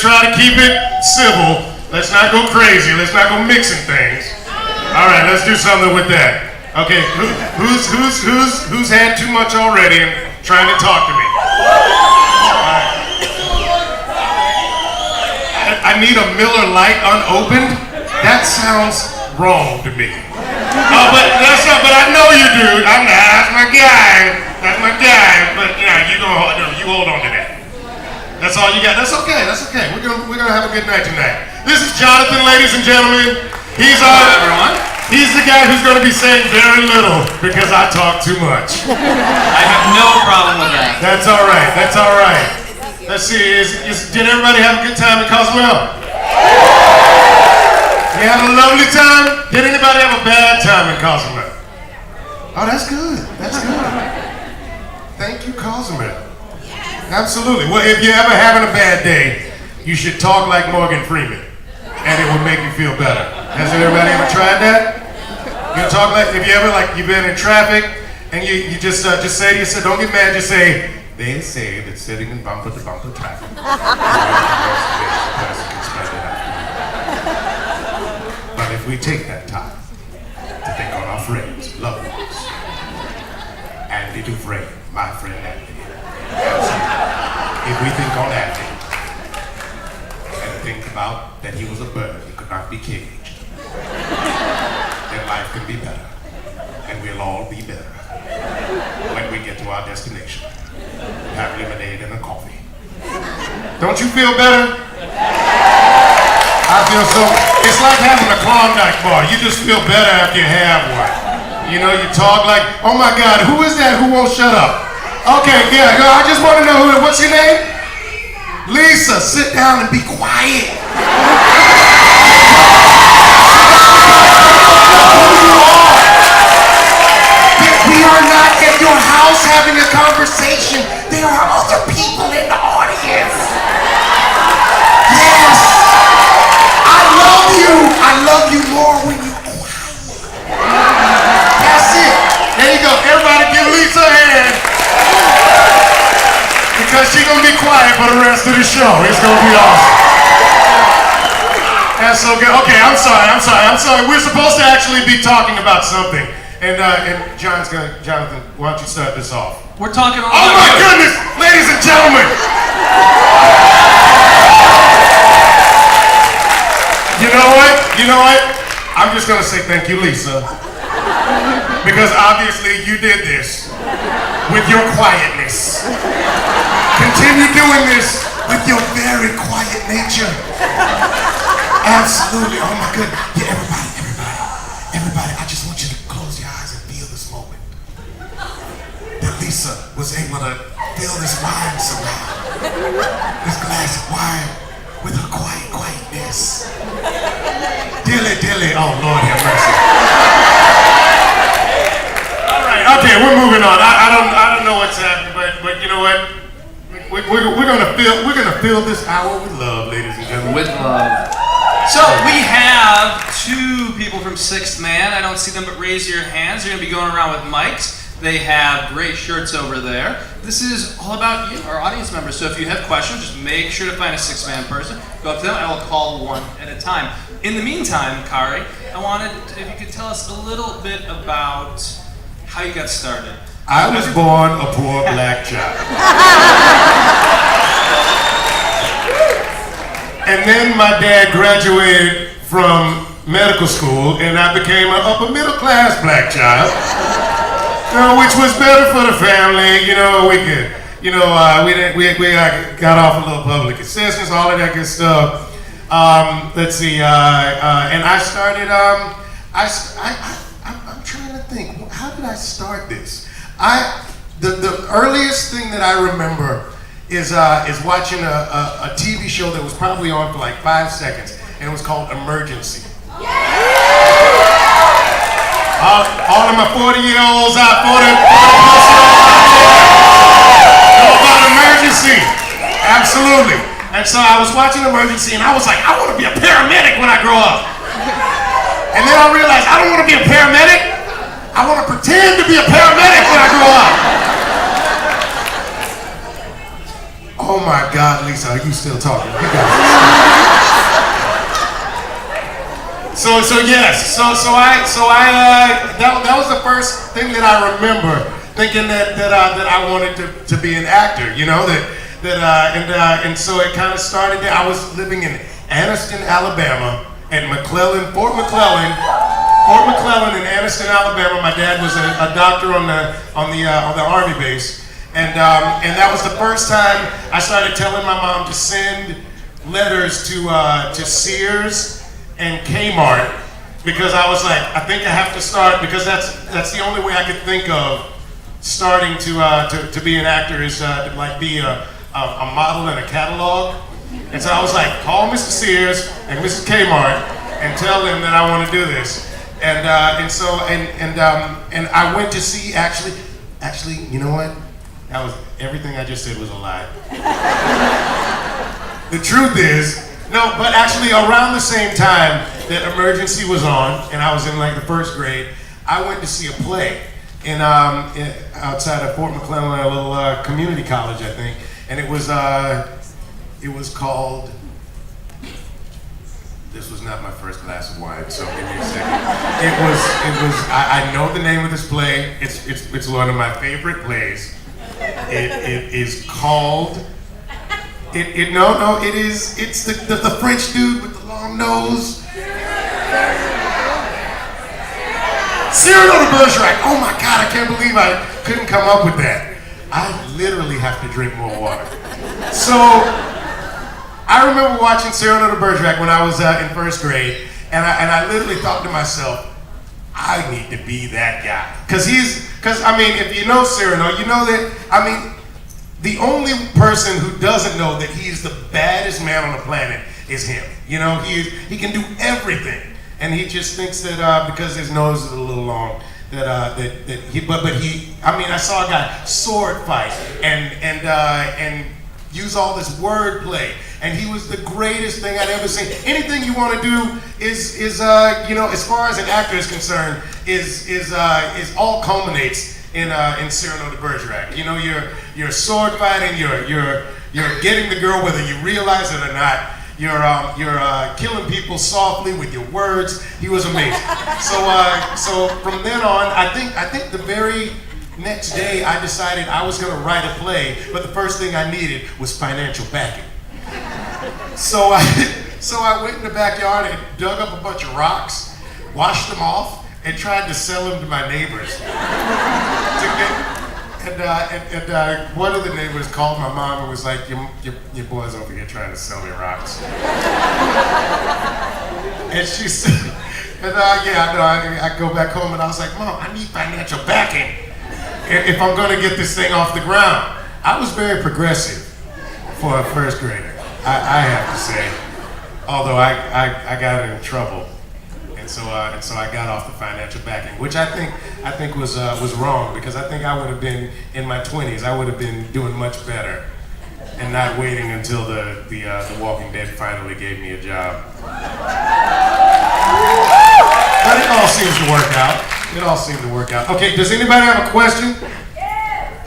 try to keep it civil. Let's not go crazy. Let's not go mixing things. All right, let's do something with that. Okay, who's had too much already and trying to talk to me? All right. I need a Miller Lite unopened. That sounds wrong to me. But that's not. But I know you, dude. That's my guy. That's my guy. But you hold on to that. That's all you got. That's okay. That's okay. We're gonna have a good night tonight. This is Jonathan, ladies and gentlemen. He's the guy who's gonna be saying very little because I talk too much. I have no problem with that. That's all right. That's all right. Let's see. Did everybody have a good time in Cozumel? You had a lovely time? Did anybody have a bad time in Cozumel? Oh, that's good. That's good. Thank you, Cozumel. Absolutely. Well, if you're ever having a bad day, you should talk like Morgan Freeman, and it will make you feel better. Has everybody ever tried that? You talk like, if you ever, like, you've been in traffic, and you just say to yourself, don't get mad, just say, they say that sitting in bumper-to-bumper traffic. But if we take that time to think on our friends, loved ones, Andy Dufresne, my friend Andy. If we think on Andy and think about that he was a bird who could not be caged, then life can be better, and we'll all be better when we get to our destination. Have lemonade and a coffee. Don't you feel better? I feel so. It's like having a Klondike bar. You just feel better after you have one. You know, you talk like, oh my God, who is that who won't shut up? Okay, yeah, I just want to know what's your name? Lisa, sit down and be quiet. We are not at your house having a conversation. There are other people in the audience. Yes. I love you more when you're quiet. That's it. There you go. Everybody give Lisa a hand. Because she's going to be quiet for the rest of the show. It's going to be awesome. That's so good. Okay, I'm sorry. We're supposed to actually be talking about something. And Jonathan, why don't you start this off? We're talking all Oh my goodness, ladies and gentlemen. You know what? I'm just going to say thank you, Lisa. Because obviously you did this with your quietness. Continue doing this with your very quiet nature. Absolutely. Oh my goodness. Yeah, everybody, I just want you to close your eyes and feel this moment. That Lisa was able to fill this wine somehow. This glass of wine with her quietness. Dilly, oh Lord have mercy. All right, okay, we're moving on. I don't know what's happening, but you know what? We're gonna fill this hour with love, ladies and gentlemen. With love. So we have two people from Sixth Man. I don't see them, but raise your hands. They're gonna be going around with mics. They have great shirts over there. This is all about you, our audience members. So if you have questions, just make sure to find a six-man person. Go up to them. I will call one at a time. In the meantime, Khary, I wanted if you could tell us a little bit about how you got started. I was born a poor black child. And then my dad graduated from medical school, and I became an upper middle class black child. Which was better for the family. We got off a little public assistance, all of that good stuff. Let's see, and I started, I'm trying to think, how did I start this? The earliest thing that I remember is watching a TV show that was probably on for like 5 seconds, and it was called Emergency. All of my 40-year-olds out, 40+ know about Emergency. Absolutely. And so I was watching Emergency, and I was like, I want to be a paramedic when I grow up. And then I realized I don't want to be a paramedic. I want to pretend to be a paramedic when I grow up. Oh my God, Lisa, are you still talking? You got that was the first thing that I remember thinking that I wanted to be an actor, you know, and so it kind of started there. I was living in Anniston, Alabama, at Fort McClellan in Anniston, Alabama. My dad was a doctor on the Army base, and that was the first time I started telling my mom to send letters to Sears and Kmart, because I was like, I think I have to start, because that's the only way I could think of starting to be an actor, is to like be a model in a catalog. And so I was like, call Mr. Sears and Mrs. Kmart and tell them that I want to do this. And I went to see, actually, you know what? That was, everything I just said was a lie. The truth is, no, but actually around the same time that Emergency was on, and I was in like the first grade, I went to see a play outside of Fort McClellan, a little community college, I think, and it was called. This was not my first glass of wine, so give me a second. It was. I know the name of this play. It's one of my favorite plays. It is called. It's the French dude with the long nose. Cyrano de Bergerac. Oh my God, I can't believe I couldn't come up with that. I literally have to drink more water. So, I remember watching Cyrano de Bergerac when I was in first grade, and I literally thought to myself, I need to be that guy. Because I mean, if you know Cyrano, you know that, I mean, the only person who doesn't know that he's the baddest man on the planet is him. You know, he can do everything, and he just thinks that because his nose is a little long, I mean, I saw a guy sword fight and use all this word play, and he was the greatest thing I'd ever seen. Anything you want to do is you know, as far as an actor is concerned, is all culminates in Cyrano de Bergerac. You know, you're sword fighting, you're getting the girl whether you realize it or not. You're killing people softly with your words. He was amazing. So from then on, I think the very next day I decided I was going to write a play, but the first thing I needed was financial backing. So I went in the backyard and dug up a bunch of rocks, washed them off, and tried to sell them to my neighbors. And one of the neighbors called my mom and was like, your boy's over here trying to sell me rocks. And she said, I go back home and I was like, Mom, I need financial backing if I'm gonna get this thing off the ground. I was very progressive for a first grader, I have to say. Although I got in trouble. And so I got off the financial backing, which I think was wrong, because I think I would have been in my 20s. I would have been doing much better, and not waiting until the Walking Dead finally gave me a job. But it all seems to work out. It all seemed to work out. Okay, does anybody have a question?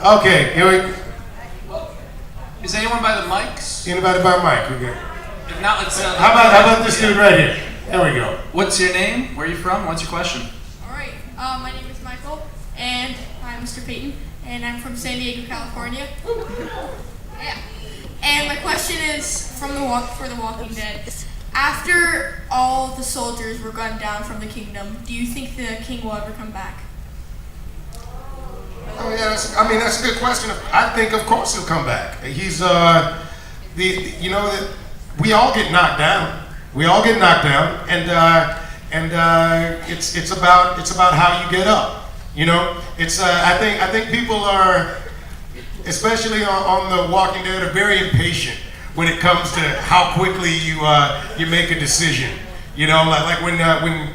Okay, here we. Is anyone by the mics? Anybody by mic? Okay. If not, let's. How about this dude right here? There we go. What's your name? Where are you from? What's your question? All right. My name is Michael, and I'm Mr. Payton, and I'm from San Diego, California. Yeah. And my question is for The Walking Dead. After all the soldiers were gunned down from the kingdom, do you think the king will ever come back? Oh yeah, that's a good question. I think, of course, he'll come back. He's we all get knocked down. We all get knocked down, and it's about how you get up. You know, I think people are, especially on The Walking Dead, are very impatient when it comes to how quickly you make a decision. You know, like when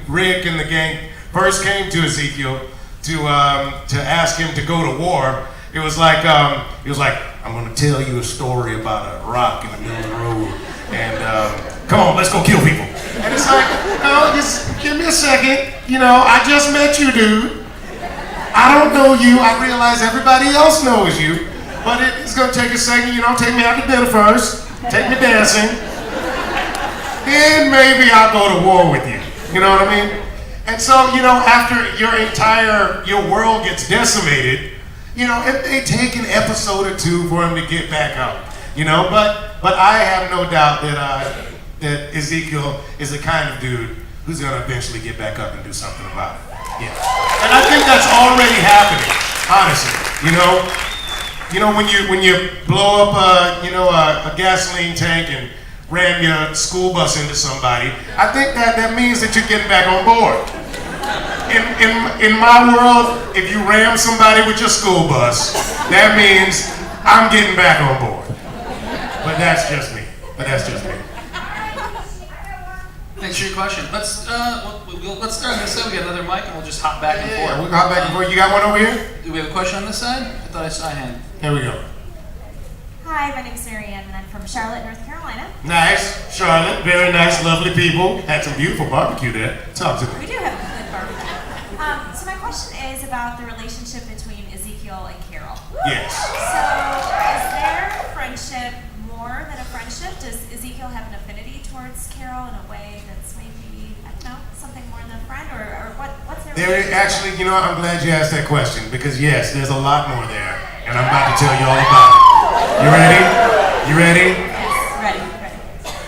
Rick and the gang first came to Ezekiel to ask him to go to war, it was like he was like, I'm going to tell you a story about a rock in the middle of the road, and come on, let's go kill people. And it's like, no, just give me a second. You know, I just met you, dude. I don't know you. I realize everybody else knows you. But it's gonna take a second, take me out to dinner first, take me dancing, then maybe I'll go to war with you. You know what I mean? And so, after your world gets decimated, it may take an episode or two for him to get back up. But I have no doubt that Ezekiel is the kind of dude who's gonna eventually get back up and do something about it. Yeah. And I think that's already happening, honestly. When you blow up a gasoline tank and ram your school bus into somebody, I think that means that you're getting back on board. In my world, if you ram somebody with your school bus, that means I'm getting back on board. But that's just me. Thanks for your question. Let's start on this side. We got another mic, and we'll just hop back and forth. Yeah, we'll hop back and forth. You got one over here? Do we have a question on this side? I thought I saw a hand. Here we go. Hi, my name is Marianne, and I'm from Charlotte, North Carolina. Nice, Charlotte. Very nice, lovely people. Had some beautiful barbecue there. Talk to me. We do have a good barbecue. So my question is about the relationship between Ezekiel and Carol. Yes. So is their friendship more than a friendship? Does Ezekiel have an affinity towards Carol in a way that's maybe, I don't know, something more than a friend, or what's their relationship? Actually, I'm glad you asked that question, because yes, there's a lot more there, and I'm about to tell you all about it. You ready? Yes, ready.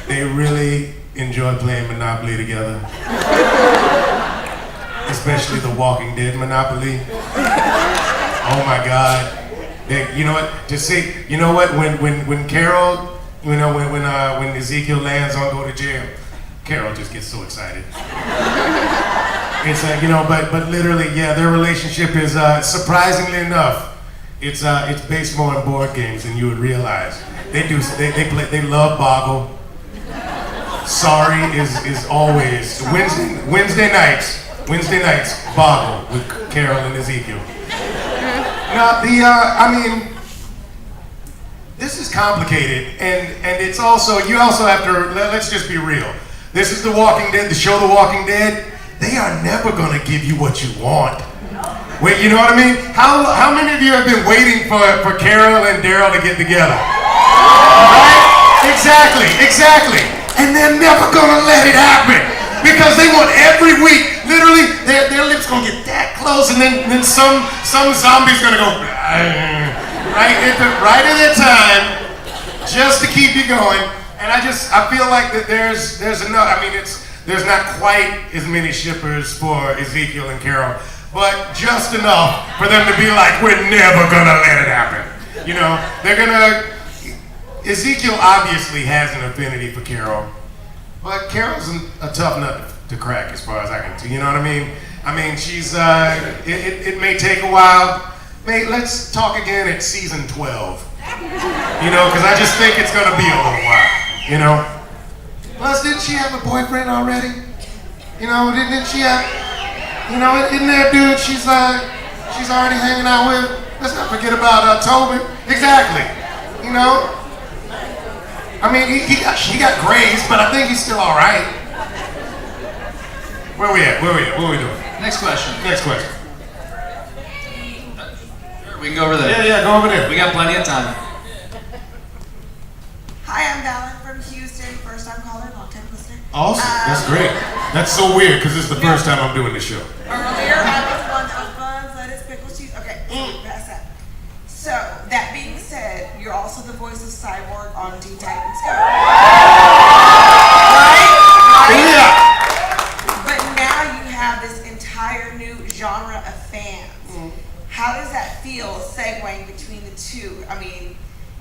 They really enjoy playing Monopoly together. Especially the Walking Dead Monopoly. Oh my God. When Carol, when Ezekiel lands on go to jail, Carol just gets so excited. It's but literally, yeah, their relationship is surprisingly enough, it's based more on board games than you would realize. They love Boggle. Sorry is always Wednesday nights Boggle with Carol and Ezekiel. Now this is complicated, and it's also, you also have to, let's just be real. This is The Walking Dead, the show The Walking Dead. They are never gonna give you what you want. Wait, you know what I mean? How many of you have been waiting for Carol and Daryl to get together? Right? Exactly. And they're never gonna let it happen, because they want every week, literally, their lips gonna get that close, and then some zombie's gonna go right at that time, just to keep you going. And I feel like that there's enough. There's not quite as many shippers for Ezekiel and Carol, but just enough for them to be like, we're never gonna let it happen. Ezekiel obviously has an affinity for Carol, but Carol's a tough nut to crack as far as I can tell. You know what I mean? She's, it may take a while. Let's talk again at season 12. Because I just think it's gonna be a little while, Plus, didn't she have a boyfriend already? Didn't she have, isn't there a dude she's already hanging out with? Let's not forget about Tobin. Exactly, he got grazed, but I think he's still all right. Where we at? What are we doing? Next question. We can go over there. Yeah, go over there. We got plenty of time. Hi, I'm Dallin from Houston. First time caller, long time listener. Awesome. That's great. That's so weird, because it's the first time I'm doing this show. Earlier, I was one of buns, lettuce, pickles, cheese. Okay, pass that. So, that being said, you're also the voice of Cyborg on Teen Titans Go. Right? Yeah. But now you have this entire new genre of fans. How does that feel, segueing between the two?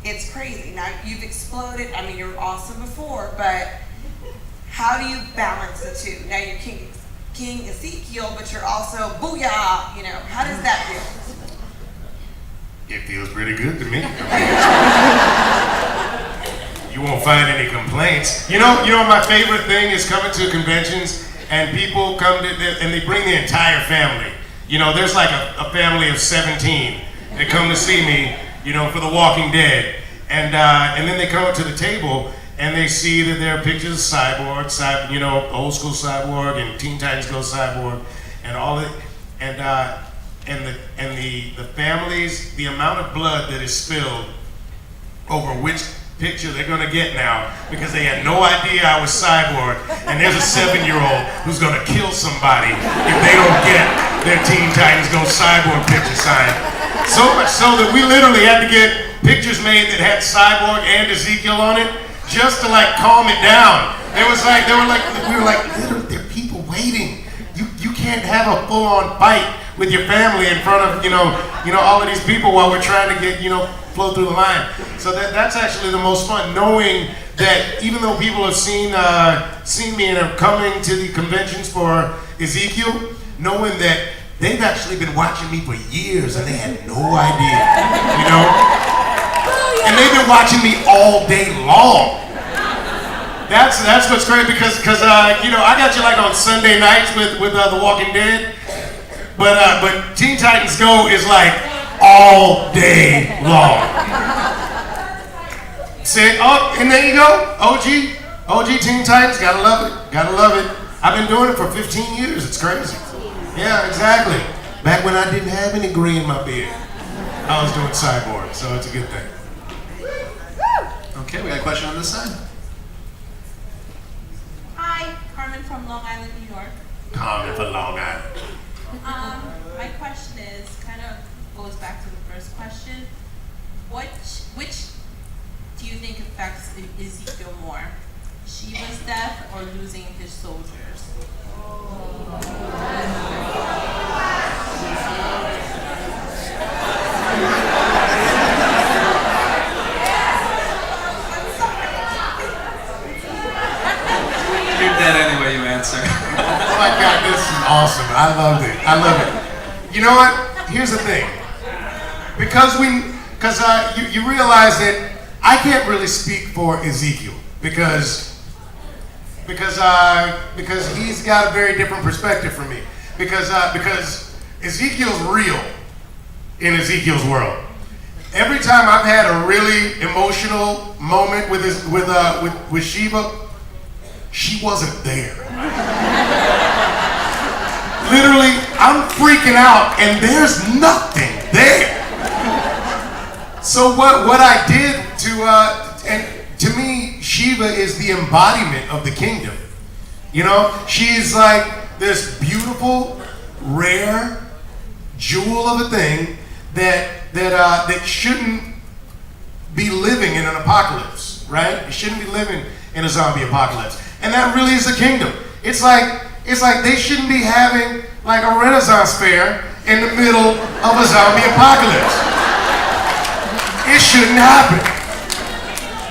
It's crazy. Now, you've exploded. You were awesome before, but how do you balance the two? Now, you're King Ezekiel, but you're also booyah, How does that feel? It feels pretty good to me. You won't find any complaints. My favorite thing is coming to conventions, and people come and they bring the entire family. There's like a family of 17 that come to see me, for The Walking Dead. And then they come up to the table and they see that there are pictures of Cyborg, old school Cyborg and Teen Titans Go Cyborg and all that. the families, the amount of blood that is spilled over which picture they're gonna get now because they had no idea I was Cyborg, and there's a 7-year-old who's gonna kill somebody if they don't get their Teen Titans Go Cyborg picture signed. So much so that we literally had to get pictures made that had Cyborg and Ezekiel on it just to like calm it down. We were like, literally, there are people waiting. You can't have a full-on fight with your family in front of all of these people while we're trying to get flow through the line. So that's actually the most fun, knowing that even though people have seen me and are coming to the conventions for Ezekiel, knowing that they've actually been watching me for years and they had no idea, and they've been watching me all day long. That's what's great because I got you like on Sunday nights with The Walking Dead, but Teen Titans Go is like all day long. Say, oh, and there you go, OG Teen Titans, gotta love it. I've been doing it for 15 years, it's crazy. Yeah, exactly. Back when I didn't have any gray in my beard, I was doing Cyborg, so it's a good thing. Okay, we got a question on this side. Hi, Carmen from Long Island, New York. Carmen from Long Island. My question is kind of goes back to the first question. Which do you think affects Ezekiel more? Shiva's death or losing his soldiers? You're dead anyway you answer. Oh my God, this is awesome. I love it. You know what? Here's the thing. Because you realize that I can't really speak for Ezekiel because he's got a very different perspective from me. Because Ezekiel's real in Ezekiel's world. Every time I've had a really emotional moment with Shiva, she wasn't there. Literally, I'm freaking out and there's nothing there. So what I did and to me, Shiva is the embodiment of the kingdom. She's like this beautiful, rare jewel of a thing that shouldn't be living in an apocalypse, right? It shouldn't be living in a zombie apocalypse. And that really is the kingdom. It's like they shouldn't be having like a Renaissance fair in the middle of a zombie apocalypse. It shouldn't happen.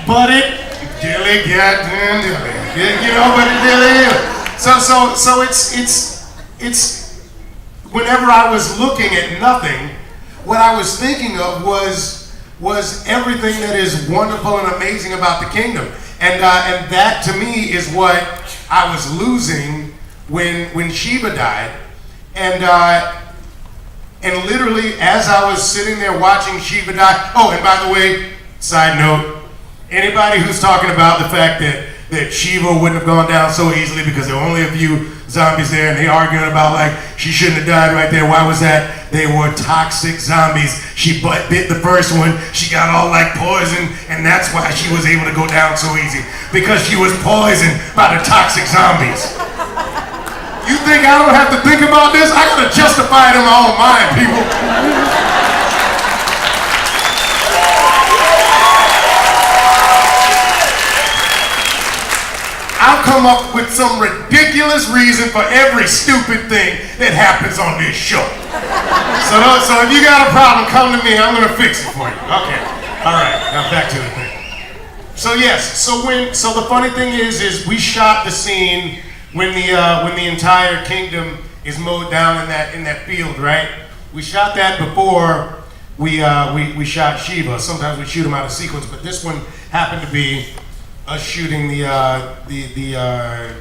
But it dilly got dilly. But it dilly. So it's whenever I was looking at nothing, what I was thinking of was everything that is wonderful and amazing about the kingdom. And that to me is what I was losing when Shiva died. And literally as I was sitting there watching Shiva die, oh, and by the way, side note, anybody who's talking about the fact that Shiva wouldn't have gone down so easily because there were only a few zombies there and they arguing about like she shouldn't have died right there. Why was that? They were toxic zombies. She bit the first one. She got all like poisoned and that's why she was able to go down so easy because she was poisoned by the toxic zombies. You think I don't have to think about this? I gotta justify it in my own mind, people. I'll come up with some ridiculous reason for every stupid thing that happens on this show. So if you got a problem, come to me. I'm gonna fix it for you. Okay. All right. Now back to the thing. So yes. So the funny thing is we shot the scene when the entire kingdom is mowed down in that field, right? We shot that before we shot Shiva. Sometimes we shoot them out of sequence, but this one happened to be us shooting the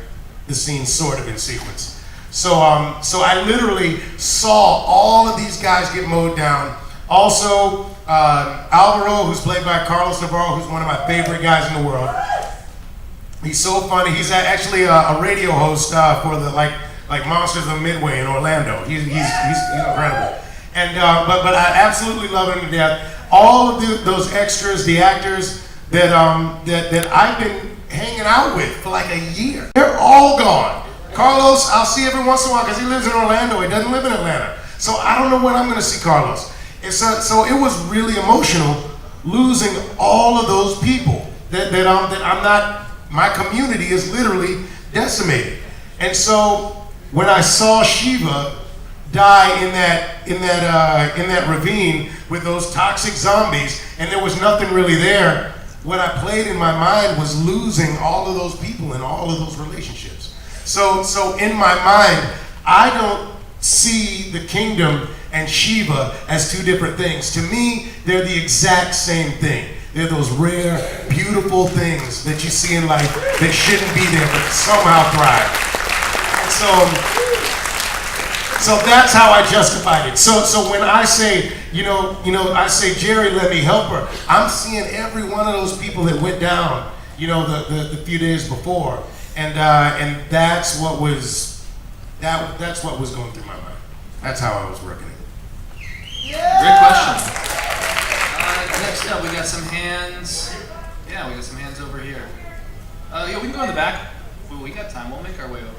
scene sort of in sequence. So I literally saw all of these guys get mowed down. Also, Alvaro, who's played by Carlos Navarro, who's one of my favorite guys in the world. He's so funny. He's actually a radio host for the like Monsters of Midway in Orlando. He's incredible. And but I absolutely love him to death. All of those extras, the actors that I've been hanging out with for like a year, they're all gone. Carlos, I'll see every once in a while because he lives in Orlando. He doesn't live in Atlanta, so I don't know when I'm going to see Carlos. And so it was really emotional losing all of those people that I'm not. My community is literally decimated. And so when I saw Shiva die in that ravine with those toxic zombies, and there was nothing really there, what I played in my mind was losing all of those people and all of those relationships. So in my mind, I don't see the kingdom and Shiva as two different things. To me, they're the exact same thing. They're those rare, beautiful things that you see in life that shouldn't be there, but somehow thrive. And so that's how I justified it. So when I say, I say, Jerry, let me help her, I'm seeing every one of those people that went down, the few days before, and that's what was going through my mind. That's how I was working it. Great question. Next up, we got some hands. Yeah, we got some hands over here. Yeah, we can go in the back. Well, we got time. We'll make our way over.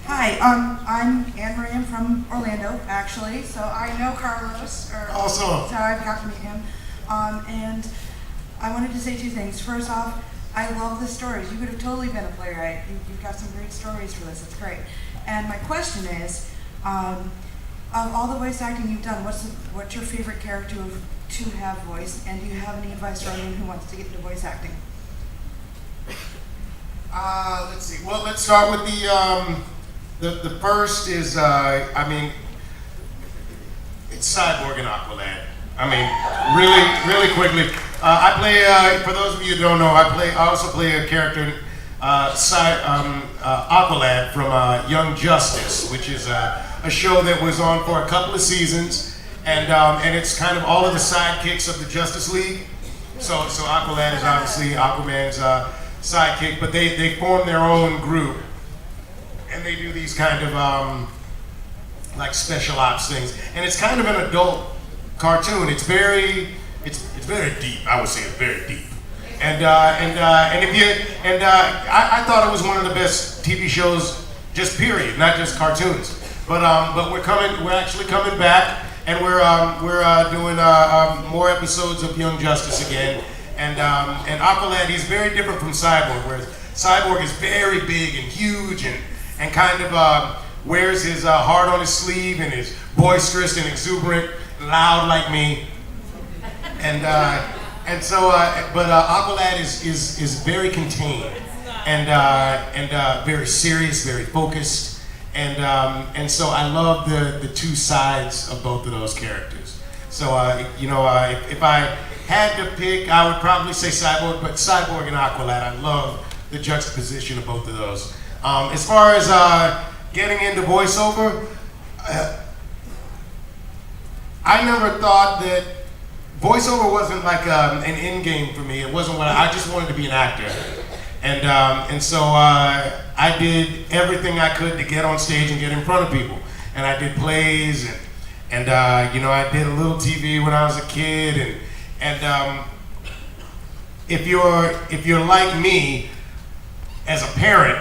Hi, I'm Anne Marie. I'm from Orlando, actually, so I know Carlos. Awesome. So I've got to meet him. And I wanted to say two things. First off, I love the stories. You could have totally been a playwright. You've got some great stories for this. It's great. And my question is, of all the voice acting you've done, what's your favorite character to have voiced? And do you have any advice for anyone who wants to get into voice acting? Let's see. Well, let's start with the first is it's Cyborg and Aqualad. Really quickly. I play for those of you who don't know, I also play a character Aqualad from Young Justice, which is a show that was on for a couple of seasons, and it's kind of all of the sidekicks of the Justice League. So Aqualad is obviously Aquaman's sidekick, but they form their own group, and they do these kind of like special ops things, and it's kind of an adult cartoon. It's very deep. I would say it's very deep. I thought it was one of the best TV shows, just period, not just cartoons. But we're actually coming back, and we're doing more episodes of Young Justice again. And Aqualad, he's very different from Cyborg, whereas Cyborg is very big and huge and kind of wears his heart on his sleeve and is boisterous and exuberant, loud like me. But Aqualad is very contained and very serious, very focused, and so I love the two sides of both of those characters. So if I had to pick, I would probably say Cyborg, but Cyborg and Aqualad, I love the juxtaposition of both of those. As far as getting into voiceover, I never thought that voiceover wasn't like an end game for me. It wasn't what I just wanted to be an actor, and so I did everything I could to get on stage and get in front of people. And I did plays, and I did a little TV when I was a kid, and if you're like me as a parent,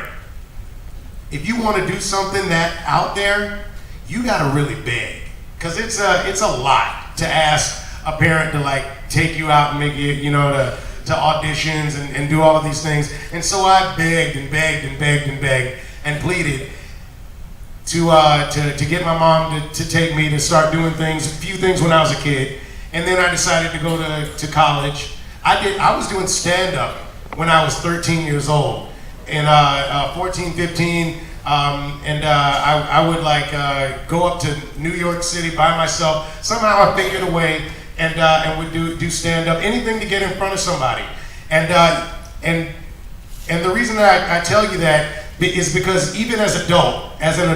if you want to do something that out there, you got to really beg, because it's a lot to ask a parent to like take you out and make you, to auditions and do all of these things. And so I begged and begged and begged and begged and pleaded to get my mom to take me to start doing a few things when I was a kid. And then I decided to go to college. I was doing stand-up when I was 13 years old. And 14, 15, I would like go up to New York City by myself. Somehow I figured a way and would do stand-up, anything to get in front of somebody. And the reason that I tell you that is because even as an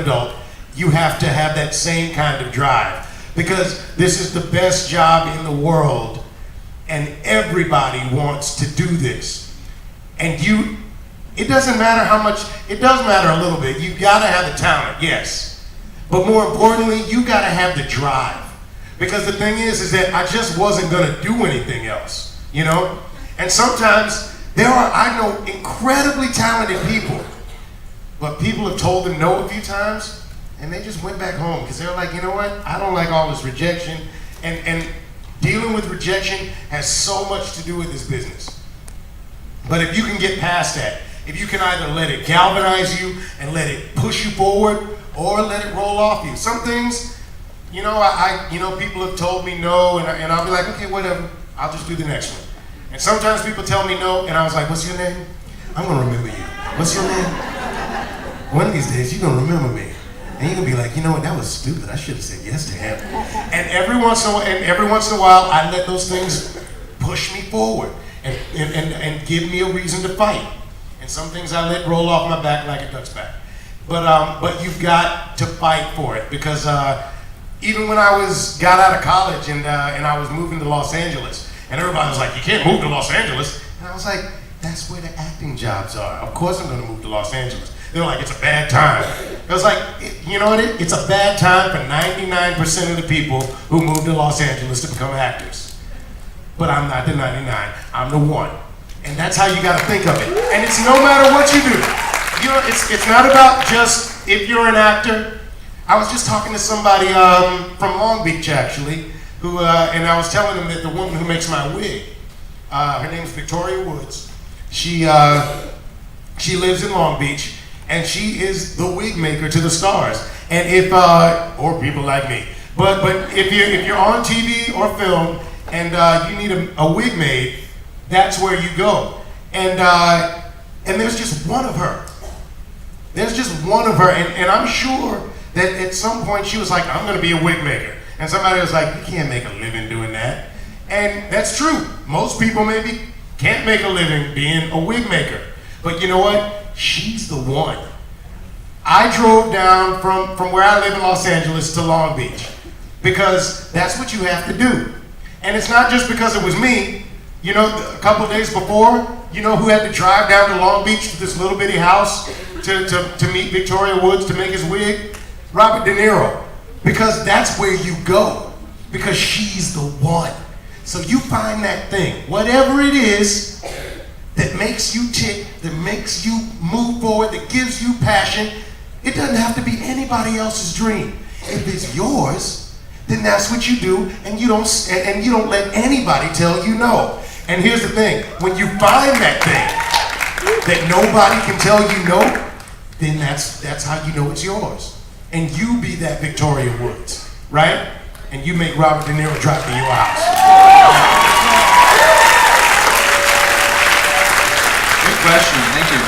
adult, you have to have that same kind of drive, because this is the best job in the world, and everybody wants to do this. And It doesn't matter how much, it does matter a little bit. You gotta have the talent, yes. But more importantly, you gotta have the drive. Because the thing is that I just wasn't gonna do anything else, you know? And sometimes I know incredibly talented people, but people have told them no a few times, and they just went back home because they're like, you know what? I don't like all this rejection, and dealing with rejection has so much to do with this business. But if you can get past that, if you can either let it galvanize you and let it push you forward, or let it roll off you. Some things, you know, people have told me no, and I'll be like, okay, whatever, I'll just do the next one. And sometimes people tell me no, and I was like, what's your name? I'm gonna remember you. What's your name? One of these days, you're gonna remember me. And you're gonna be like, you know what, that was stupid. I should have said yes to him. And every once in a while, I let those things push me forward and give me a reason to fight. And some things I let roll off my back like a duck's back. But you've got to fight for it, because even when I got out of college and I was moving to Los Angeles, and everybody was like, you can't move to Los Angeles. And I was like, that's where the acting jobs are. Of course I'm gonna move to Los Angeles. They were like, it's a bad time. I was like, you know what, it's a bad time for 99% of the people who move to Los Angeles to become actors. But I'm not the 99, I'm the one. And that's how you gotta think of it. And it's no matter what you do. You know, it's not about just if you're an actor. I was just talking to somebody from Long Beach, actually, who, and I was telling them that the woman who makes my wig, her name's Victoria Woods. She lives in Long Beach, and she is the wig maker to the stars. And if, or people like me, but if you're on TV or film and you need a wig made, that's where you go. And there's just one of her. There's just one of her, and I'm sure that at some point she was like, I'm gonna be a wig maker. And somebody was like, you can't make a living doing that. And that's true. Most people maybe can't make a living being a wig maker. But you know what? She's the one. I drove down from where I live in Los Angeles to Long Beach, because that's what you have to do. And it's not just because it was me. You know, a couple of days before, you know who had to drive down to Long Beach to this little bitty house to meet Victoria Woods to make his wig? Robert De Niro. Because that's where you go. Because she's the one. So you find that thing, whatever it is that makes you tick, that makes you move forward, that gives you passion. It doesn't have to be anybody else's dream. If it's yours, then that's what you do, and you don't let anybody tell you no. And here's the thing, when you find that thing that nobody can tell you no, then that's how you know it's yours. And you be that Victoria Woods, right? And you make Robert De Niro drive to your house. Good question, thank you.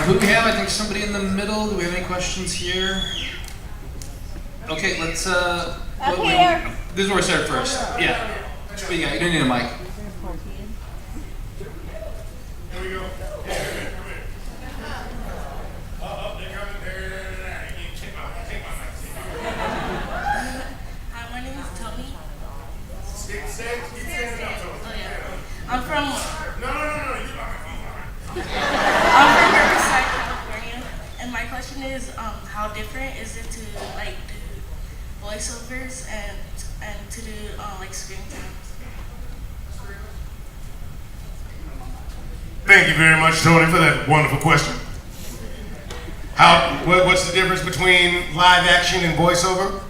Who do we have? I think somebody in the middle. Do we have any questions here? Okay, let's, this is where we started first. Yeah. What you got? You don't need a mic. Here we go. Hi, my name is Tony. I'm from No. I'm from Riverside, California, and my question is, how different is it to like do voiceovers and to do like screen times? Thank you very much, Tony, for that wonderful question. What's the difference between live action and voiceover?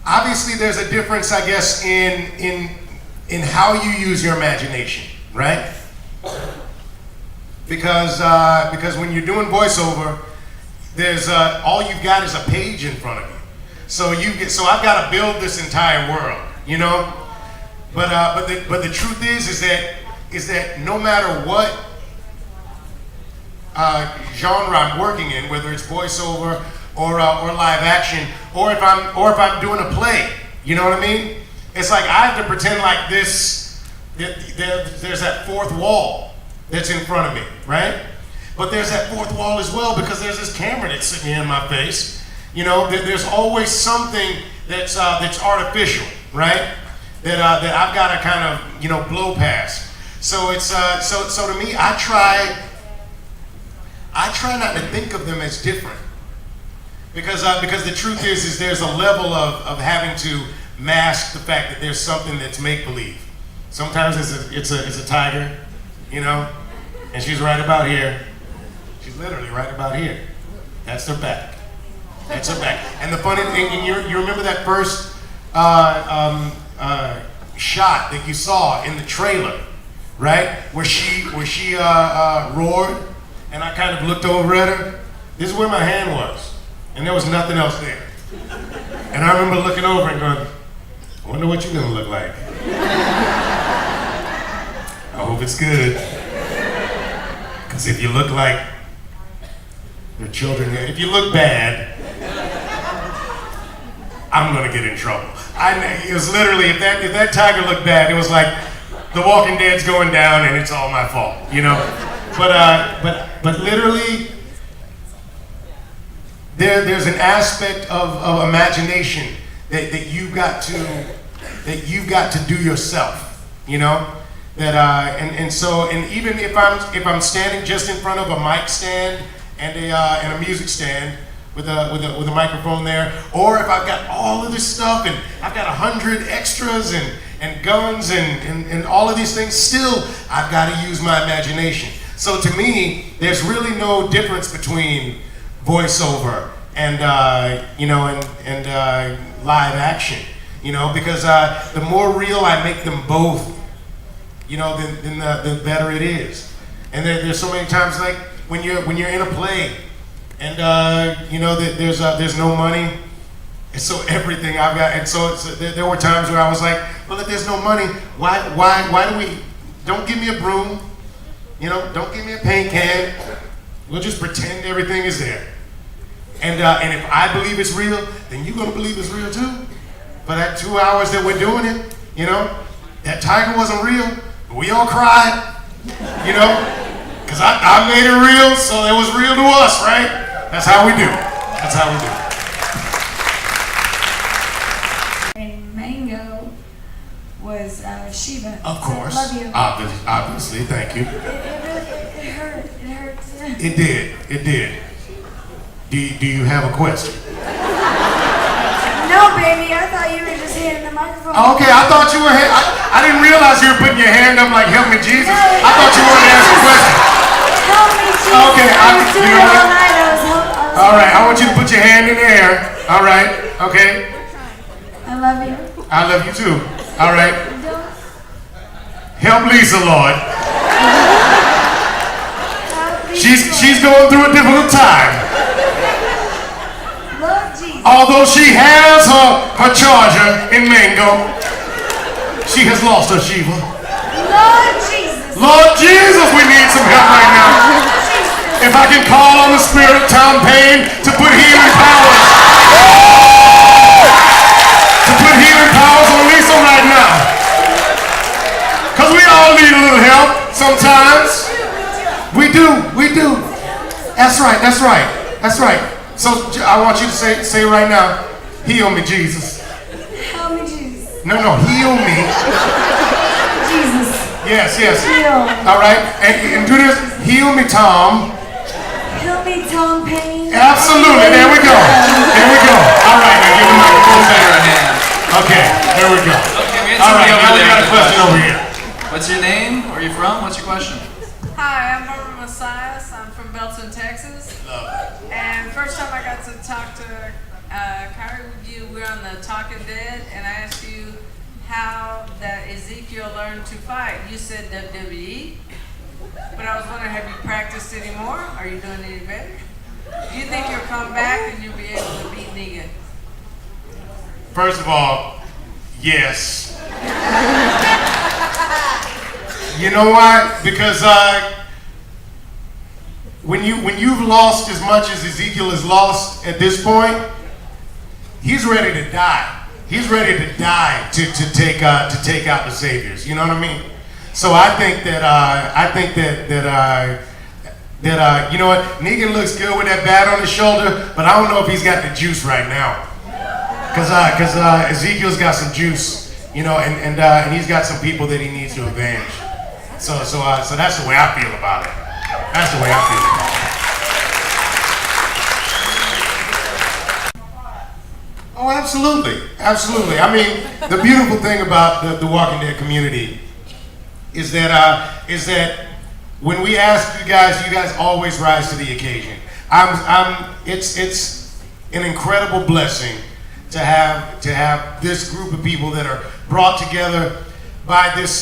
Obviously, there's a difference, I guess, in how you use your imagination, right? Because when you're doing voiceover, there's all you've got is a page in front of you. So I've got to build this entire world, you know. But the truth is that no matter what genre I'm working in, whether it's voiceover or live action, or if I'm doing a play, you know what I mean? It's like I have to pretend like there's that fourth wall that's in front of me, right? But there's that fourth wall as well because there's this camera that's sitting here in my face. You know, there's always something that's artificial, right? that I've got to kind of blow past. So it's so to me, I try not to think of them as different, because the truth is there's a level of having to mask the fact that there's something that's make believe. Sometimes it's a tiger, and she's right about here. She's literally right about here. That's her back. That's her back. And the funny thing, and you remember that first shot that you saw in the trailer, right? Where she roared, and I kind of looked over at her. This is where my hand was, and there was nothing else there. And I remember looking over and going, I wonder what you're gonna look like. I hope it's good. Because if you look like the children, if you look bad, I'm gonna get in trouble. It was literally, if that tiger looked bad, it was like The Walking Dead's going down and it's all my fault, But literally, there's an aspect of imagination that you've got to do yourself, And even if I'm standing just in front of a mic stand and a music stand with a microphone there, or if I've got all of this stuff and I've got 100 extras and guns and all of these things, still I've got to use my imagination. So to me, there's really no difference between voiceover and live action, because the more real I make them both, then the better it is. And there's so many times, like when you're in a play, and there's no money, and so everything I've got, and so there were times where I was like, well, if there's no money, why do we? Don't give me a broom, don't give me a paint can. We'll just pretend everything is there. And if I believe it's real, then you're gonna believe it's real too. For that 2 hours that we're doing it, that tiger wasn't real, but we all cried, because I made it real, so it was real to us, right? That's how we do. That's how we do. And Mango was Shiva. Of course. I love you. Obviously, thank you. It hurt. It hurt. It did. Do you have a question? No, baby. I thought you were just handing the microphone. Okay, I thought you were. I didn't realize you were putting your hand up like "Help me, Jesus." I thought you wanted to ask a question. Help me, Jesus. Okay, I was doing it all night. All right, I want you to put your hand in the air. All right, okay. I love you. I love you too. All right. Help Lisa, Lord. She's going through a difficult time. Love Jesus. Although she has her charger in Mango, she has lost her Shiva. Lord Jesus. Lord Jesus, we need some help right now. If I can call on the spirit of Tom Payne to put healing powers. To put healing powers on Lisa right now. Because we all need a little help sometimes. We do. That's right. So I want you to say right now, heal me, Jesus. Help me, Jesus. No, heal me. Jesus. Yes. Heal. All right, and do this. Heal me, Tom. Help me, Tom Payne. Absolutely. There we go. All right, now give the microphone back. Okay, there we go. Okay, we had All right, somebody now over we there got a with question over here. What's your name? Where are you from? What's your question? Hi, I'm Barbara Messias. I'm from Belton, Texas. And first time I got to talk to Khary with you, we're on the Talking Dead, and I asked you how that Ezekiel learned to fight. You said WWE, but I was wondering, have you practiced anymore? Are you doing any better? Do you think you'll come back and you'll be able to beat Negan? First of all, yes. You know why? Because when you've lost as much as Ezekiel has lost at this point, he's ready to die. He's ready to die to take out the saviors. You know what I mean? So I think that you know what? Negan looks good with that bat on his shoulder, but I don't know if he's got the juice right now. Cause Ezekiel's got some juice You know, and he's got some people that he needs to avenge. So that's the way I feel about it. That's the way I feel about it. Oh, absolutely, absolutely. I mean, the beautiful thing about the Walking Dead community is that when we ask you guys always rise to the occasion. It's an incredible blessing to have this group of people that are brought together by this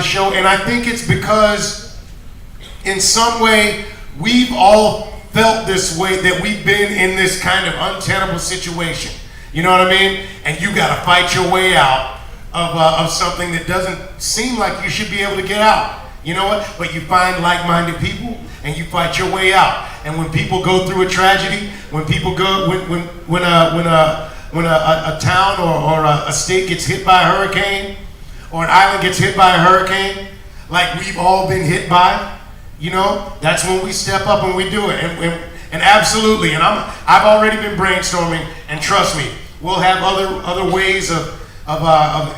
show, and I think it's because in some way we've all felt this way, that we've been in this kind of untenable situation. You know what I mean? And you got to fight your way out of something that doesn't seem like you should be able to get out. You know what? But you find like-minded people and you fight your way out. And when people go through a tragedy, when people go when a town or a state gets hit by a hurricane, or an island gets hit by a hurricane, like we've all been hit by, you know, that's when we step up and we do it. And absolutely, and I've already been brainstorming, and trust me, we'll have other ways of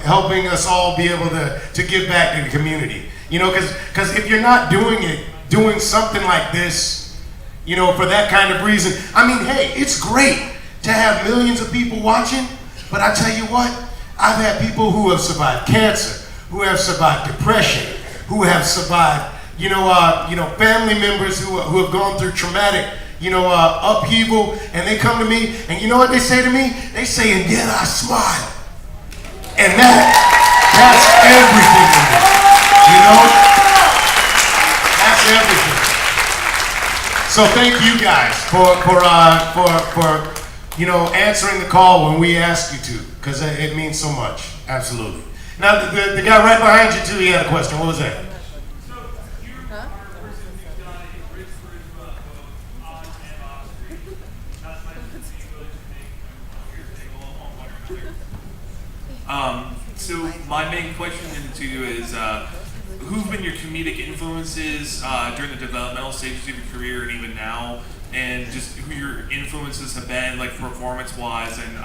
helping us all be able to give back to the community. You know, because if you're not doing something like this, you know, for that kind of reason, I mean, hey, it's great to have millions of people watching, but I tell you what, I've had people who have survived cancer, who have survived depression, who have survived, family members who have gone through traumatic, upheaval, and they come to me, and you know what they say to me? They say, and then I smile. And that's everything to me, you know? That's everything. So thank you guys for answering the call when we asked you to, because it means so much. Absolutely. Now, the guy right behind you, too, he had a question. What was that? So my main question to you is, who've been your comedic influences during the developmental stages of your career and even now, and just who your influences have been, like performance-wise and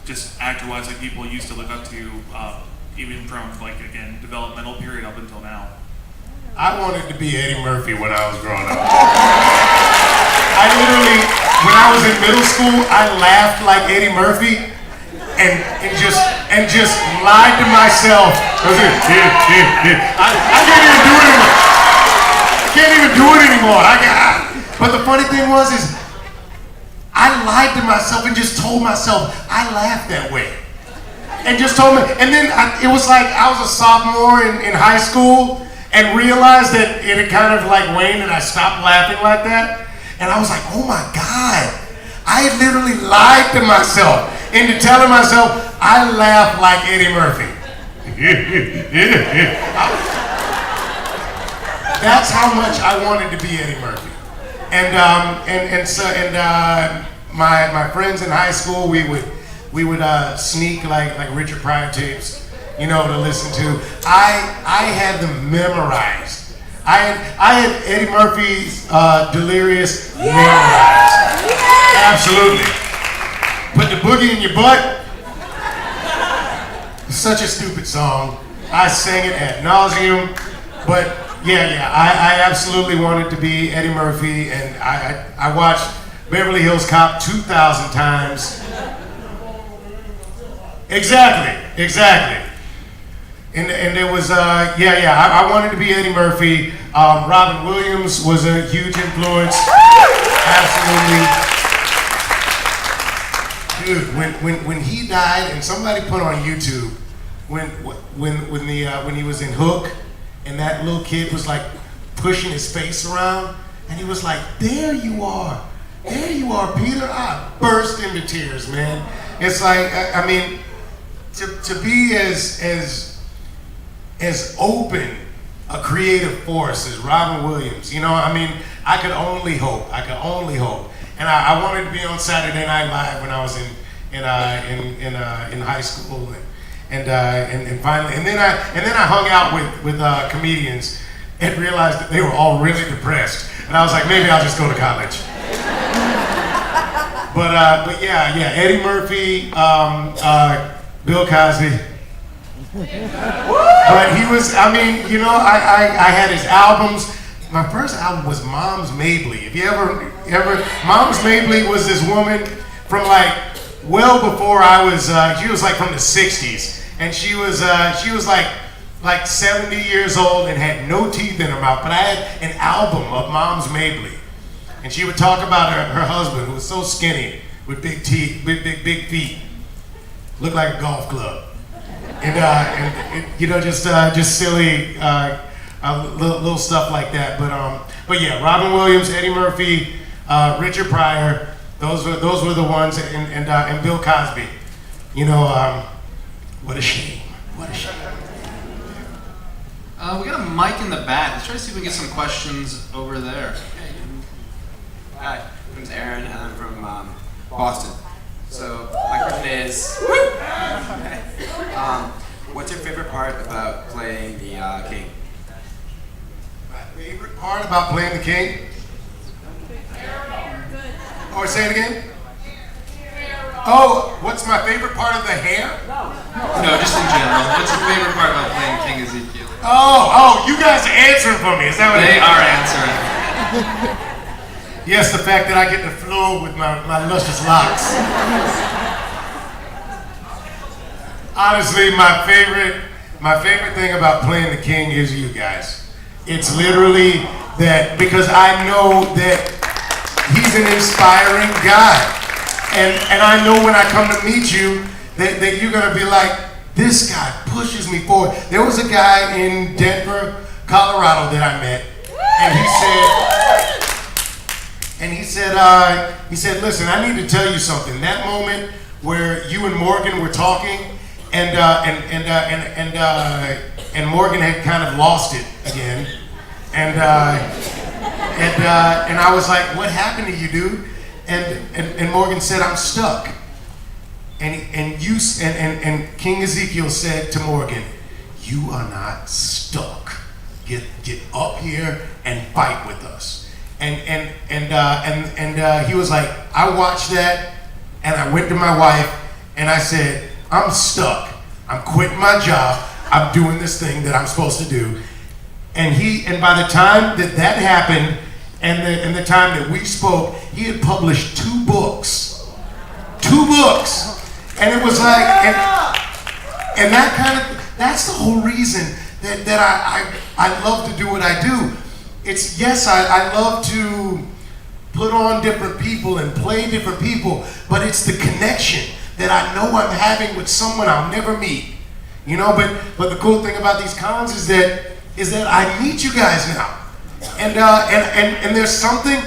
just actor-wise, like people you used to look up to, even from, like, again, developmental period up until now? I wanted to be Eddie Murphy when I was growing up. I literally, when I was in middle school, I laughed like Eddie Murphy and just lied to myself. I can't even do it anymore. I can't even do it anymore. But the funny thing was I lied to myself and just told myself I laughed that way. And just told me, and then it was like I was a sophomore in high school and realized that it had kind of like waned and I stopped laughing like that. And I was like, oh my God, I had literally lied to myself into telling myself I laugh like Eddie Murphy. That's how much I wanted to be Eddie Murphy. My friends in high school, we would sneak like Richard Pryor tapes, to listen to. I had them memorized. I had Eddie Murphy's Delirious memorized. Yes! Absolutely. Put the boogie in your butt. Such a stupid song. I sang it ad nauseum, but yeah, I absolutely wanted to be Eddie Murphy, and I watched Beverly Hills Cop 2,000 times. Exactly. And there was, I wanted to be Eddie Murphy. Robin Williams was a huge influence. Absolutely. Dude, when he died, and somebody put on YouTube, when he was in Hook, and that little kid was like pushing his face around, and he was like, there you are, Peter. I burst into tears, man. It's like, I mean, to be as open a creative force as Robin Williams, I could only hope. And I wanted to be on Saturday Night Live when I was in high school, and finally, and then I hung out with comedians and realized that they were all really depressed, and I was like, maybe I'll just go to college. But yeah, Eddie Murphy, Bill Cosby, But he was, I mean, you know, I had his albums. My first album was Mom's Mabley. If you ever, Mom's Mabley was this woman from like, well before I was, she was like from the 60s. And she was like 70 years old and had no teeth in her mouth. But I had an album of Mom's Mabley. And she would talk about her husband, who was so skinny, with big teeth, big feet. Looked like a golf club. And you know, just silly little stuff like that. But yeah, Robin Williams, Eddie Murphy, Richard Pryor, those were the ones, and Bill Cosby. You know, what a shame. What a shame. We got a mic in the back. Let's try to see if we can get some questions over there. Hi, my name's Aaron, and I'm from Boston. So my question is, what's your favorite part about playing the king? My favorite part about playing the king? Oh, say it again? Oh, what's my favorite part of the hair? No, just in general. What's your favorite part about playing King Ezekiel? Oh, you guys are answering for me. Is that what They it is? are answering. Yes, the fact that I get to flow with my luscious locks. Honestly, my favorite thing about playing the king is you guys. It's literally that, because I know that he's an inspiring guy. And I know when I come to meet you that you're gonna be like, this guy pushes me forward. There was a guy in Denver, Colorado that I met, and he said, listen, I need to tell you something. That moment where you and Morgan were talking, and Morgan had kind of lost it again, and I was like, what happened to you, dude? And Morgan said, I'm stuck. And King Ezekiel said to Morgan, you are not stuck. Get up here and fight with us. And he was like, I watched that, and I went to my wife and I said, I'm stuck. I'm quitting my job. I'm doing this thing that I'm supposed to do. And by the time that happened, and the time that we spoke, he had published 2 books. 2 books. And it was like, and that's the whole reason that I love to do what I do. It's, yes, I love to put on different people and play different people, but it's the connection that I know I'm having with someone I'll never meet. You know, but the cool thing about these cons is that I meet you guys now. And there's something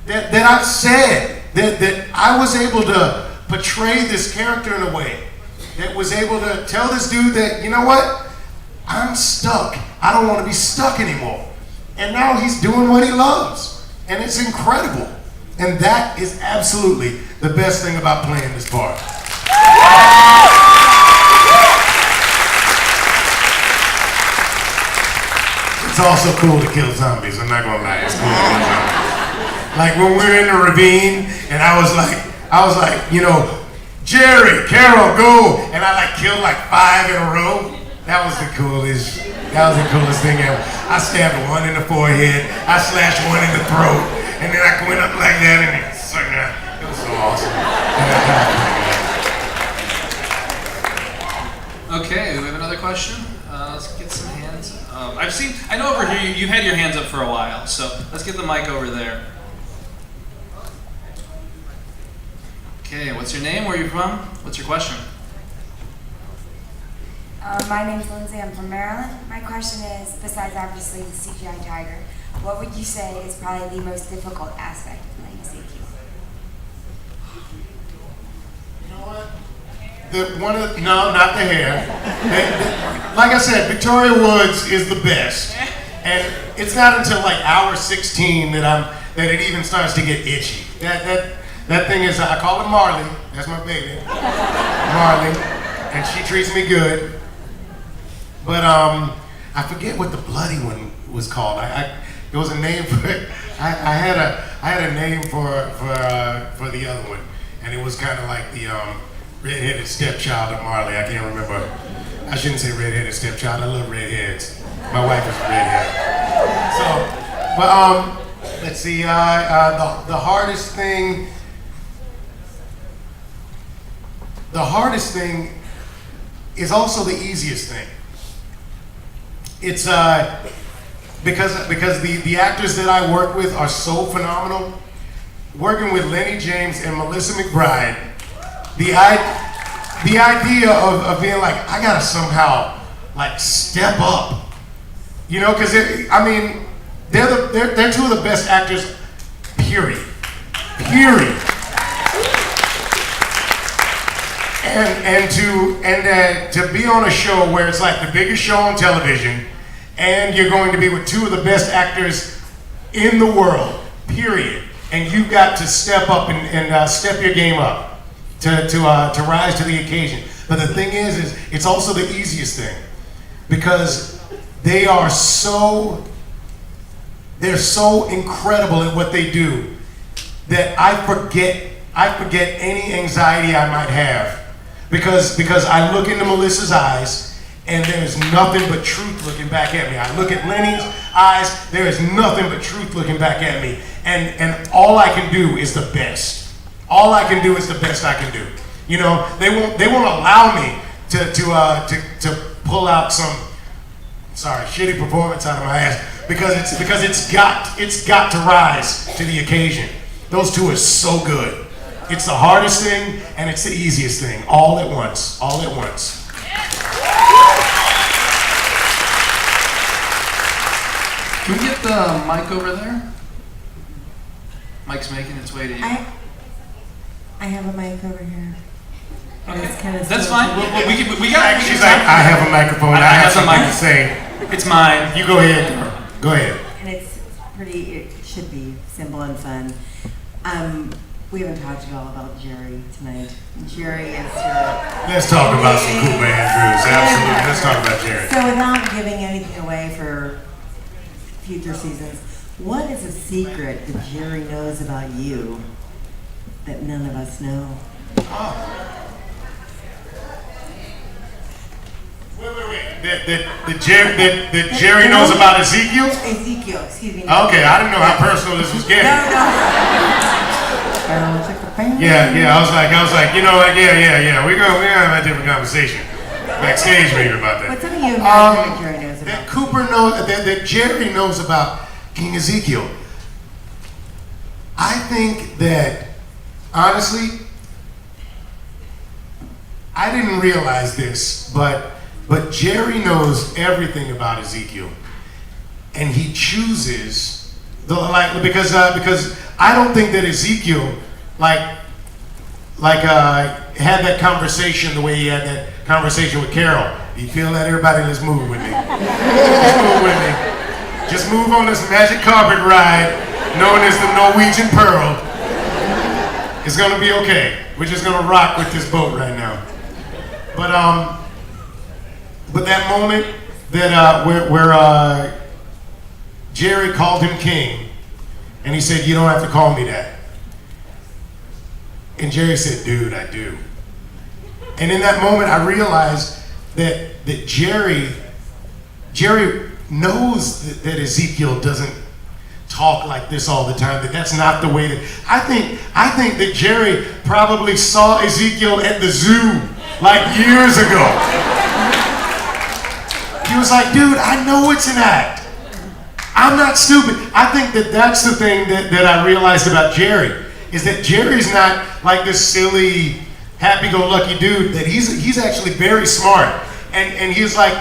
that I've said that I was able to portray this character in a way that was able to tell this dude that, you know what, I'm stuck. I don't want to be stuck anymore. And now he's doing what he loves. And it's incredible. And that is absolutely the best thing about playing this part. It's also cool to kill zombies, I'm not gonna lie, it's cool to kill zombies. Like when we were in the ravine, and I was like, you know, Jerry, Carol, go, and I like killed like 5 in a row. That was the coolest thing ever. I stabbed one in the forehead, I slashed one in the throat, and then I went up like that, and it was so awesome. Okay, we have another question. Let's get some hands. I know over here you've had your hands up for a while, so let's get the mic over there. Okay, what's your name? Where are you from? What's your question? My name's Lindsay. I'm from Maryland. My question is, besides obviously the CGI tiger, what would you say is probably the most difficult aspect of playing Ezekiel? You know what? No, not the hair. Like I said, Victoria Woods is the best, and it's not until like hour 16 that it even starts to get itchy. That thing is, I call her Marley. That's my baby, Marley, and she treats me good. But I forget what the bloody one was called. There was a name for it. I had a name for the other one, and it was kind of like the redheaded stepchild of Marley. I can't remember I shouldn't say redheaded stepchild. I love redheads. My wife is a redhead. So, but let's see. The hardest thing. The hardest thing is also the easiest thing. It's because the actors that I work with are so phenomenal. Working with Lenny James and Melissa McBride, the idea of being like, I gotta somehow like step up, you know, because I mean they're two of the best actors, period. And to be on a show where it's like the biggest show on television, and you're going to be with two of the best actors in the world, period. And you've got to step up and step your game up to rise to the occasion. But the thing is it's also the easiest thing, because they're so incredible at what they do that I forget any anxiety I might have, because I look into Melissa's eyes and there's nothing but truth looking back at me. I look at Lenny's eyes, there is nothing but truth looking back at me. And all I can do is the best. All I can do is the best I can do. You know, they won't allow me to pull out some shitty performance out of my ass, because it's got to rise to the occasion. Those two are so good. It's the hardest thing and it's the easiest thing, all at once. Can we get the mic over there? Mike's making its way to you. I have a mic over here. Okay. That's fine. We got. She's like, I have a microphone. I have something to say. It's mine. You go ahead, girl. Go ahead. And it's pretty. It should be simple and fun. We haven't talked at all about Jerry tonight. Jerry is your... Let's talk about some Cool Andrews. Absolutely. Let's talk about Jerry. So without giving anything away for future seasons, what is a secret that Jerry knows about you that none of us know? Wait. That Jerry knows about Ezekiel? Ezekiel, excuse me. Okay, I didn't know how personal this was getting. No. Yeah. I was like, you know, like, yeah. We're gonna have a different conversation backstage maybe about that. What's something you that Jerry knows about? That Jerry knows about King Ezekiel. I think that, honestly, I didn't realize this, but Jerry knows everything about Ezekiel, and he chooses because I don't think that Ezekiel had that conversation the way he had that conversation with Carol. You feel that, everybody? Let's move with me. Just move on this magic carpet ride known as the Norwegian Pearl. It's gonna be okay. We're just gonna rock with this boat right now. But that moment that where Jerry called him king, and he said, "You don't have to call me that." And Jerry said, "Dude, I do." And in that moment, I realized that Jerry knows that Ezekiel doesn't talk like this all the time. That's not the way that I think that Jerry probably saw Ezekiel at the zoo like years ago. He was like, "Dude, I know it's an act. I'm not stupid." I think that that's the thing that I realized about Jerry, is that Jerry's not like this silly, happy-go-lucky dude, that he's actually very smart. And he's like,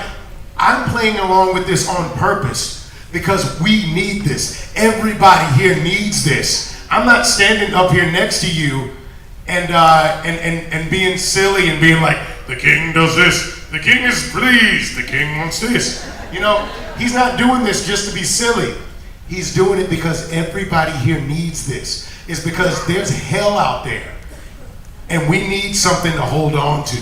"I'm playing along with this on purpose because we need this. Everybody here needs this. I'm not standing up here next to you and being silly and being like, the king does this, the king is pleased, the king wants this." You know, he's not doing this just to be silly. He's doing it because everybody here needs this. It's because there's hell out there, and we need something to hold on to.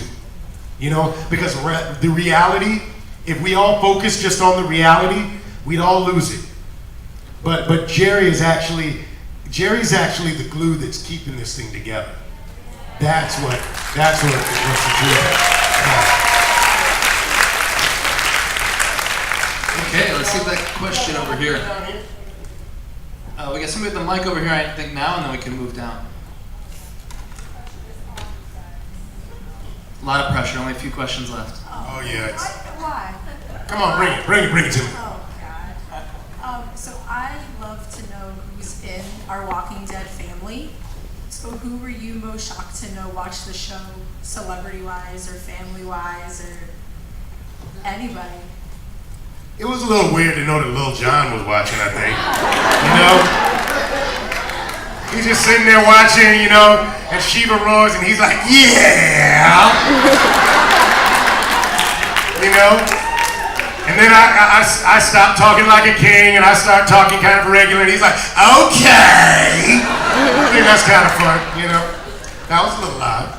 You know, because the reality, if we all focus just on the reality, we'd all lose it. But Jerry's actually the glue that's keeping this thing together. That's what's the deal. Yeah. let's see that question over here. We got somebody with the mic over here, I think now, and then we can move down. A lot of pressure, only a few questions left. Oh yeah. Why? Come on, bring it to me. Oh, God. So I love to know who's in our Walking Dead family. So who were you most shocked to know watch the show, celebrity-wise or family-wise or anybody? It was a little weird to know that Lil Jon was watching, I think. You know? He's just sitting there watching, you know, and Shiva roars and he's like, yeah! You know? And then I stopped talking like a king and I start talking kind of regular and he's like, okay! I think that's kind of fun, you know? That was a little loud.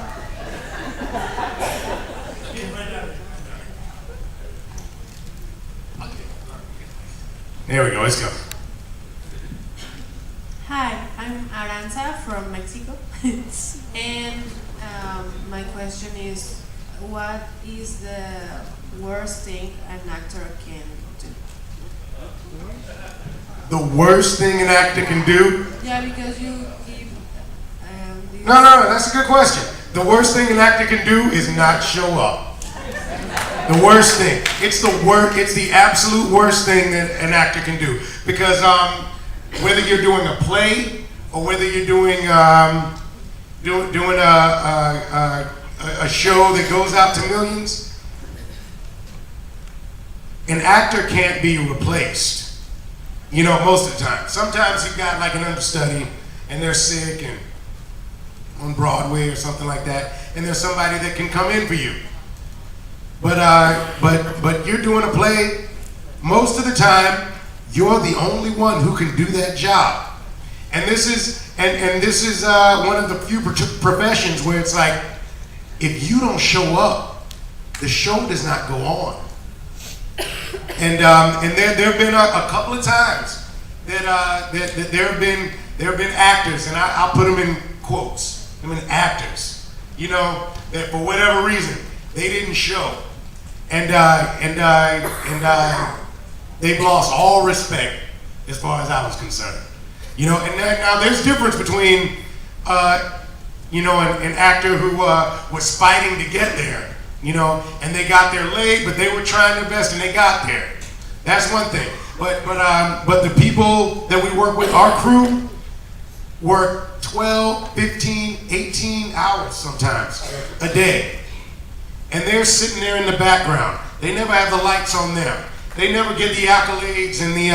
There we go, let's go. Hi, I'm Aranza from Mexico. And my question is, what is the worst thing an actor can do? The worst thing an actor can do? Yeah, because you No, that's a good question. The worst thing an actor can do is not show up. The worst thing. It's the absolute worst thing that an actor can do. Because whether you're doing a play or whether you're doing doing a show that goes out to millions, an actor can't be replaced. You know, most of the time. Sometimes you've got like an understudy and they're sick and on Broadway or something like that, and there's somebody that can come in for you. But you're doing a play, most of the time, you're the only one who can do that job. And this is one of the few professions where it's like, if you don't show up, the show does not go on. And there have been a couple of times that there have been actors, and I'll put them in quotes, actors, you know, that for whatever reason they didn't show, and they've lost all respect as far as I was concerned, you know. And now there's difference between you know, an actor who was fighting to get there, you know, and they got there late, but they were trying their best and they got there. That's one thing. But the people that we work with, our crew, work 12, 15, 18 hours sometimes a day. And they're sitting there in the background. They never have the lights on them. They never get the accolades and the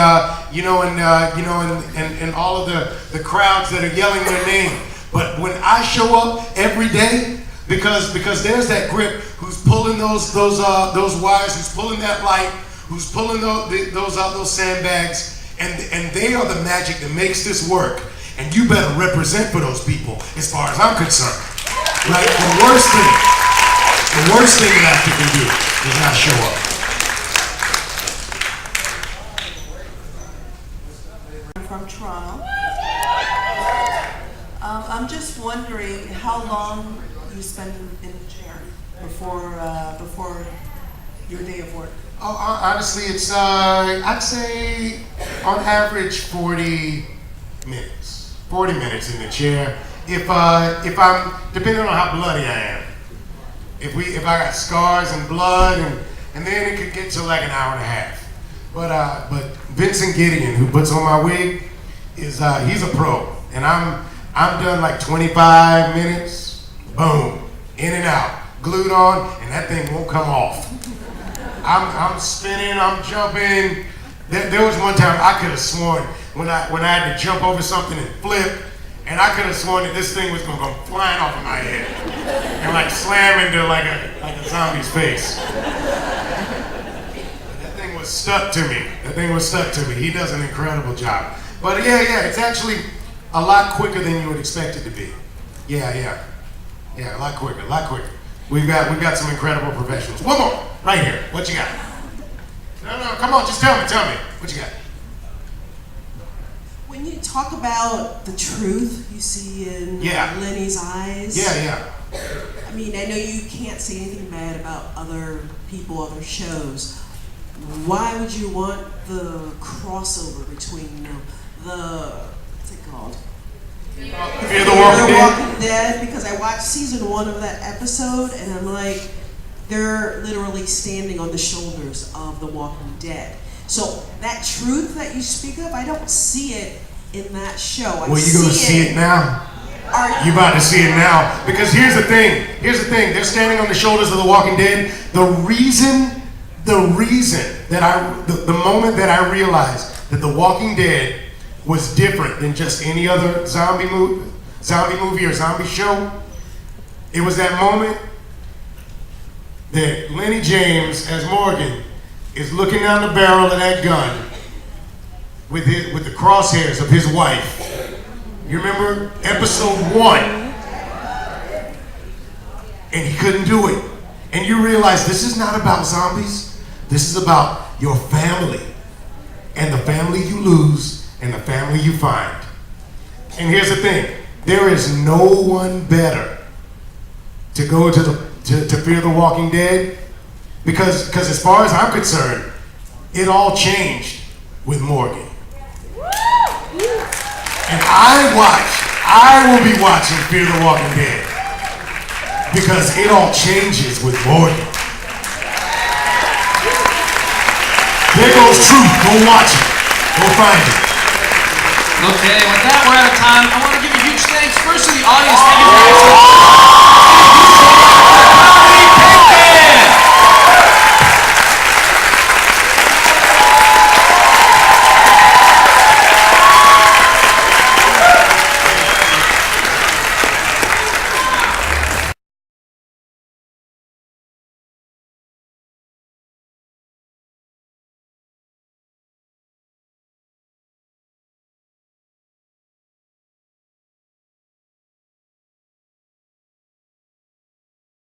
and all of the crowds that are yelling their name. But when I show up every day, because there's that grip who's pulling those wires, who's pulling that light, who's pulling those sandbags, and they are the magic that makes this work. And you better represent for those people, as far as I'm concerned. Right? The worst thing an actor can do is not show up. I'm from Toronto. I'm just wondering how long you spend in the chair before your day of work. Oh, honestly, it's I'd say on average 40 minutes. 40 minutes in the chair. If I'm, depending on how bloody I am. If I got scars and blood, and then it could get to like an hour and a half. But Vincent Gideon, who puts on my wig, is he's a pro, and I'm done like 25 minutes. Boom, in and out, glued on, and that thing won't come off. I'm spinning, I'm jumping. There was one time I could have sworn when I had to jump over something and flip, and I could have sworn that this thing was gonna go flying off of my head and like slam into like a zombie's face. That thing was stuck to me. He does an incredible job. But yeah, it's actually a lot quicker than you would expect it to be. Yeah, a lot quicker. We've got some incredible professionals. One more, right here. What you got? No, come on, just tell me. What you got? When you talk about the truth you see in Lenny's eyes. Yeah. I mean, I know you can't say anything bad about other people, other shows, why would you want the crossover between, you know, what's it called? Fear the Walking Dead, because I watched season 1 of that episode, and I'm like, they're literally standing on the shoulders of the Walking Dead. So that truth that you speak of, I don't see it in that show. Well, you're gonna see it now. You about to see it now. Because here's the thing. They're standing on the shoulders of the Walking Dead. The reason that the moment that I realized that the Walking Dead was different than just any other zombie movie or zombie show, it was that moment that Lenny James as Morgan is looking down the barrel of that gun with the crosshairs of his wife. You remember episode 1? And he couldn't do it. And you realize this is not about zombies. This is about your family. And the family you lose and the family you find. And here's the thing. There is no one better to go to Fear the Walking Dead, because as far as I'm concerned, it all changed with Morgan. And I will be watching Fear the Walking Dead, because it all changes with Morgan. There goes truth. Go watch it. Go find it. Okay, with that, we're out of time. I want to give a huge thanks first to the audience. Thank you for